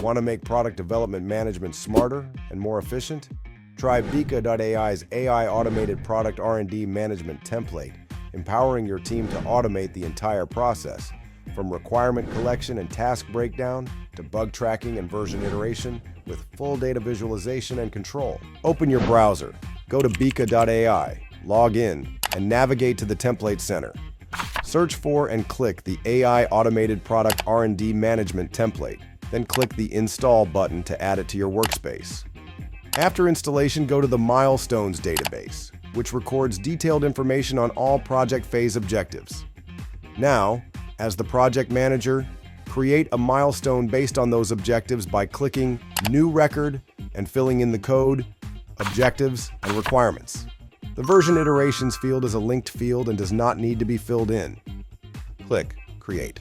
Want to make product development management smarter and more efficient? Try Bika.ai's AI automated product R&D management template, empowering your team to automate the entire process, from requirement collection and task breakdown to bug tracking and version iteration with full data visualization and control. Open your browser, go to Bika.ai, log in, and navigate to the Template Center. Search for and click the AI Automated Product R&D Management template, then click the Install button to add it to your workspace. After installation, go to the Milestones database, which records detailed information on all project phase objectives. Now, as the project manager, create a milestone based on those objectives by clicking New Record and filling in the code, objectives, and requirements. The version iterations field is a linked field and does not need to be filled in. Click Create.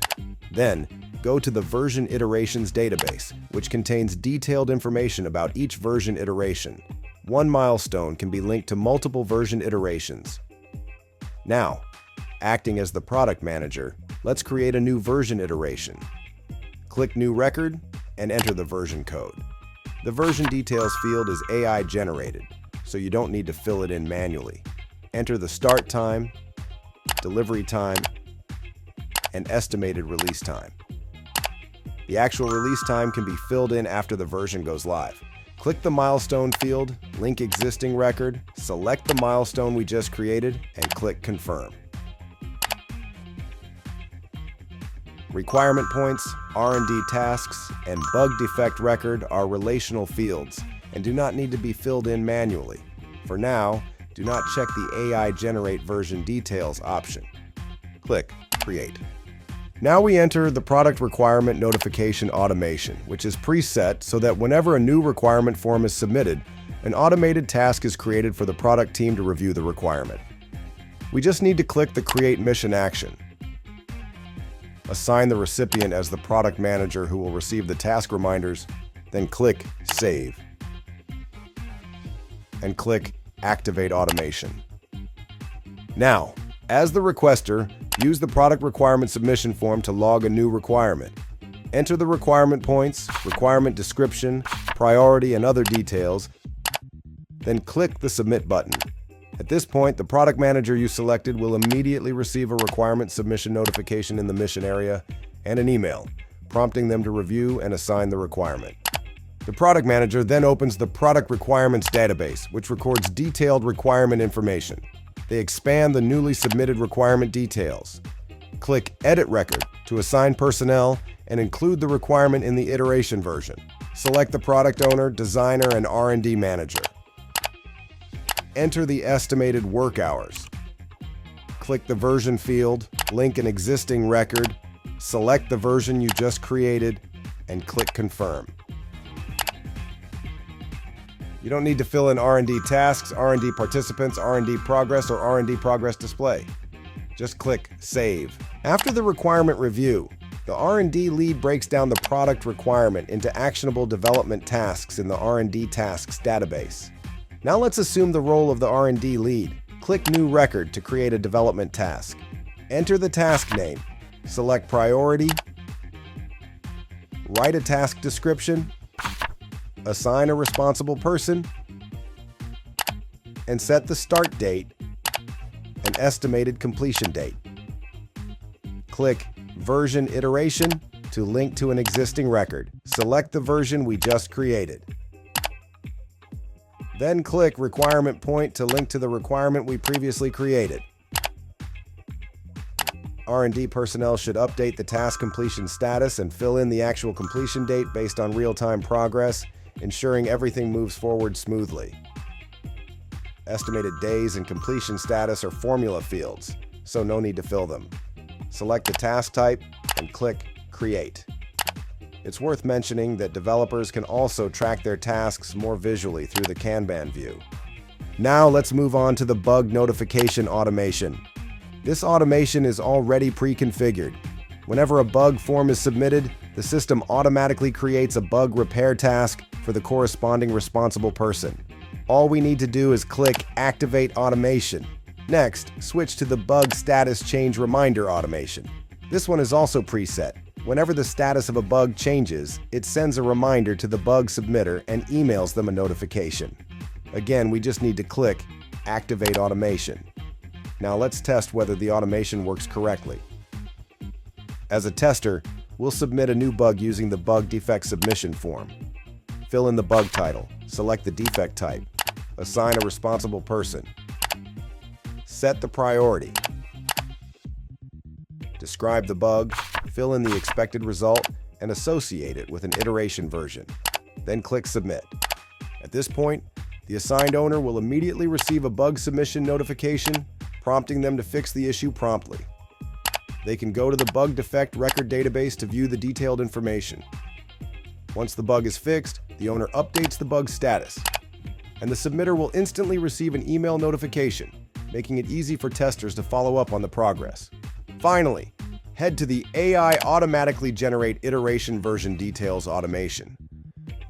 Then, go to the version iterations database, which contains detailed information about each version iteration. One milestone can be linked to multiple version iterations. Now, acting as the product manager, let's create a new version iteration. Click New Record and enter the version code. The version details field is AI generated, so you don't need to fill it in manually. Enter the start time, delivery time, and estimated release time. The actual release time can be filled in after the version goes live. Click the milestone field, link existing record, select the milestone we just created, and click Confirm. Requirement points, R&D tasks, and bug defect record are relational fields and do not need to be filled in manually. For now, do not check the AI Generate Version Details option. Click Create. Now we enter the product requirement notification automation, which is preset so that whenever a new requirement form is submitted, an automated task is created for the product team to review the requirement. We just need to click the Create Mission action. Assign the recipient as the product manager who will receive the task reminders, then click Save. And click Activate Automation. Now, as the requester, use the product requirement submission form to log a new requirement. Enter the requirement points, requirement description, priority, and other details, then click the Submit button. At this point, the product manager you selected will immediately receive a requirement submission notification in the mission area and an email, prompting them to review and assign the requirement. The product manager then opens the Product Requirements database, which records detailed requirement information. They expand the newly submitted requirement details. Click Edit Record to assign personnel and include the requirement in the iteration version. Select the product owner, designer, and R&D manager. Enter the estimated work hours. Click the version field, link an existing record, select the version you just created, and click Confirm. You don't need to fill in R&D tasks, R&D participants, R&D progress, or R&D progress display. Just click Save. After the requirement review, the R&D lead breaks down the product requirement into actionable development tasks in the R&D tasks database. Now let's assume the role of the R&D lead. Click New Record to create a development task. Enter the task name, select priority, write a task description, assign a responsible person, and set the start date and estimated completion date. Click Version Iteration to link to an existing record. Select the version we just created. Then click Requirement Point to link to the requirement we previously created. R&D personnel should update the task completion status and fill in the actual completion date based on real-time progress, ensuring everything moves forward smoothly. Estimated days and completion status are formula fields, so no need to fill them. Select the task type and click Create. It's worth mentioning that developers can also track their tasks more visually through the Kanban view. Now let's move on to the bug notification automation. This automation is already pre-configured. Whenever a bug form is submitted, the system automatically creates a bug repair task for the corresponding responsible person. All we need to do is click Activate Automation. Next, switch to the Bug Status Change Reminder automation. This one is also preset. Whenever the status of a bug changes, it sends a reminder to the bug submitter and emails them a notification. Again, we just need to click Activate Automation. Now let's test whether the automation works correctly. As a tester, we'll submit a new bug using the bug defect submission form. Fill in the bug title, select the defect type, assign a responsible person, set the priority, describe the bug, fill in the expected result, and associate it with an iteration version. Then click Submit. At this point, the assigned owner will immediately receive a bug submission notification, prompting them to fix the issue promptly. They can go to the bug defect record database to view the detailed information. Once the bug is fixed, the owner updates the bug status, and the submitter will instantly receive an email notification, making it easy for testers to follow up on the progress. Finally, head to the AI Automatically Generate Iteration Version Details automation.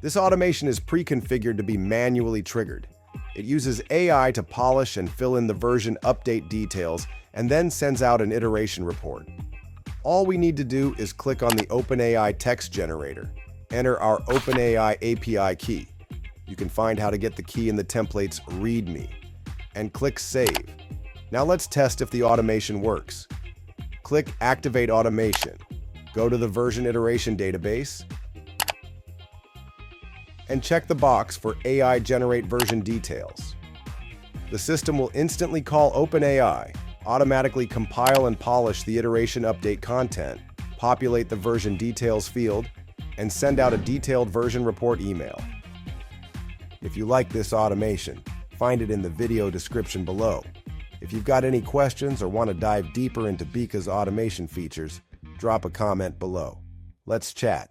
This automation is pre-configured to be manually triggered. It uses AI to polish and fill in the version update details and then sends out an iteration report. All we need to do is click on the OpenAI text generator, enter our OpenAI API key. You can find how to get the key in the template's README, and click Save. Now let's test if the automation works. Click Activate Automation, go to the version iteration database, and check the box for AI Generate Version Details. The system will instantly call OpenAI, automatically compile and polish the iteration update content, populate the version details field, and send out a detailed version report email. If you like this automation, find it in the video description below. If you've got any questions or want to dive deeper into Bika's automation features, drop a comment below. Let's chat.